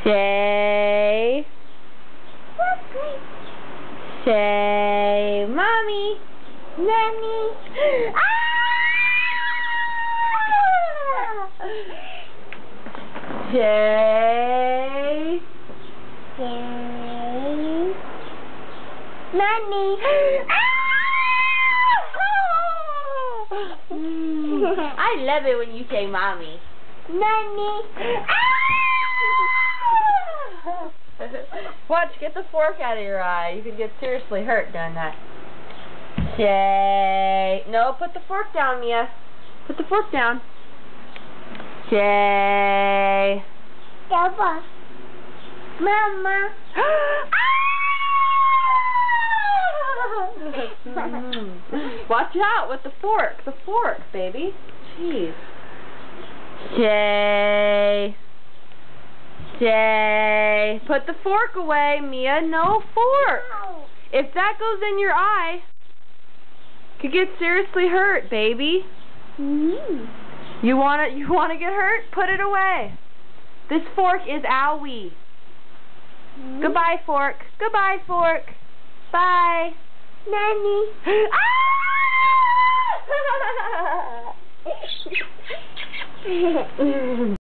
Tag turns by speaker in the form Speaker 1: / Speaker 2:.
Speaker 1: Say. Say, Mommy.
Speaker 2: Nanny.
Speaker 1: Ah! Say.
Speaker 2: Say. Nanny.
Speaker 1: I love it when you say Mommy.
Speaker 2: Nanny.
Speaker 1: Watch, get the fork out of your eye. You could get seriously hurt doing that. Say. No, put the fork down, Mia. Put the fork down. Say.
Speaker 2: Papa. Mama.
Speaker 1: Watch out with the fork. The fork, baby. Jeez. Say. Say. Put the fork away, Mia. No fork. If that goes in your eye, could get seriously hurt, baby. You wanna get hurt? Put it away. This fork is owie. Goodbye, fork. Goodbye, fork. Bye.
Speaker 2: Nanny.
Speaker 1: Ah!